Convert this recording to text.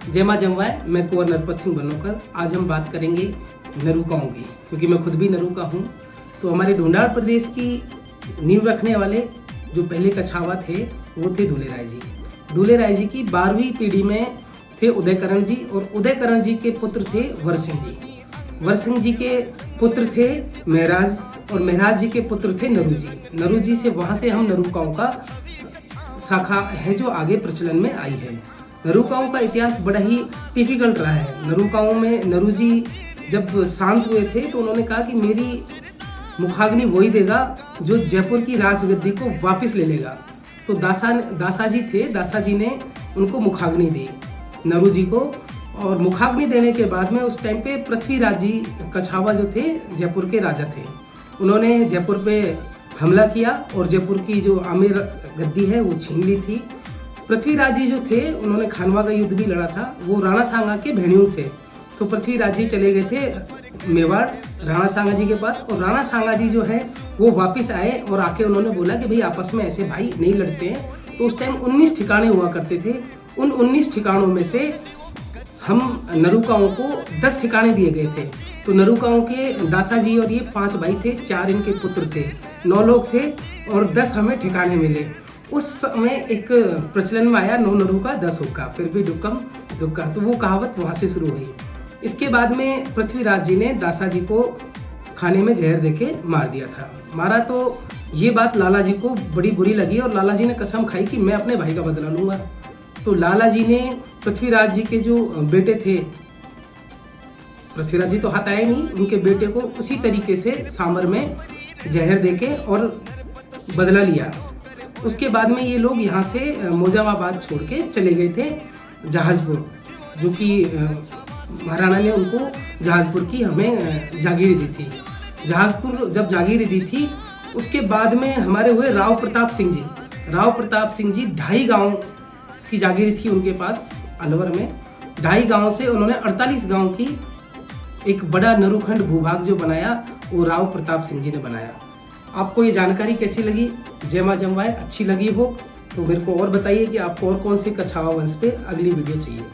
जय माँ जमवाय, मैं कुंवर नरपत सिंह बनोकर। आज हम बात करेंगे नरूकाओं की, क्योंकि मैं खुद भी नरूका हूँ। तो हमारे ढूंढाड़ प्रदेश की नींव रखने वाले जो पहले कछावा थे वो थे दूल्हे राय जी। दूल्हे राय जी की 12वीं पीढ़ी में थे उदयकरण जी, और उदयकरण जी के पुत्र थे वर सिंह जी। वर सिंह जी के पुत्र थे महराज, और महराज जी के पुत्र थे नरू जी। नरू जी से वहाँ से हम नरूकाओं का शाखा है जो आगे प्रचलन में आई है। नरूकाओं का इतिहास बड़ा ही टिपिकल रहा है। नरूकाओं में नरू जी जब शांत हुए थे तो उन्होंने कहा कि मेरी मुखाग्नि वही देगा जो जयपुर की राजगद्दी को वापस ले लेगा। तो दासा जी थे, दासा जी ने उनको मुखाग्नि दी नरू जी को, और मुखाग्नि देने के बाद में उस टाइम पे पृथ्वीराज जी कछावा जो थे जयपुर के राजा थे, उन्होंने जयपुर पे हमला किया और जयपुर की जो आमेर गद्दी है वो छीन ली थी। पृथ्वीराज जी जो थे उन्होंने खानवा का युद्ध भी लड़ा था, वो राणा सांगा के भेड़ियों थे। तो पृथ्वीराज जी चले गए थे मेवाड़ राणा सांगा जी के पास, और राणा सांगा जी जो है वो वापस आए और आके उन्होंने बोला कि भाई आपस में ऐसे भाई नहीं लड़ते हैं। तो उस टाइम 19 ठिकाने हुआ करते थे। उन 19 ठिकानों में से हम नरूकाओं को 10 ठिकाने दिए गए थे। तो नरूकाओं के दासा जी और ये 5 भाई थे, 4 इनके पुत्र थे, 9 लोग थे और 10 हमें ठिकाने मिले। उस समय एक प्रचलन में आया 9 नरूका 10 हुक्का, फिर भी डुक्कम दुक्का, तो वो कहावत वहाँ से शुरू हुई। इसके बाद में पृथ्वीराज जी ने दासा जी को खाने में जहर देके मार दिया था। मारा तो ये बात लाला जी को बड़ी बुरी लगी और लाला जी ने कसम खाई कि मैं अपने भाई का बदला लूँगा। तो लाला जी ने पृथ्वीराज जी के जो बेटे थे, पृथ्वीराज जी तो हाथ आए नहीं, उनके बेटे को उसी तरीके से सांबर में जहर देके और बदला लिया। उसके बाद में ये लोग यहाँ से मोजामाबाद छोड़ के चले गए थे जहाजपुर, जो कि महाराणा ने उनको जहाजपुर की हमें जागीर दी थी। जहाजपुर जब जागीर दी थी उसके बाद में हमारे हुए राव प्रताप सिंह जी। राव प्रताप सिंह जी 2.5 गाँव की जागीर थी उनके पास अलवर में। 2.5 गाँव से उन्होंने 48 गाँव की एक बड़ा नरूखंड भूभाग जो बनाया वो राव प्रताप सिंह जी ने बनाया। आपको ये जानकारी कैसी लगी? जय माँ जमवाय अच्छी लगी हो तो मेरे को और बताइए कि आपको और कौन से कछावा वंश पे अगली वीडियो चाहिए।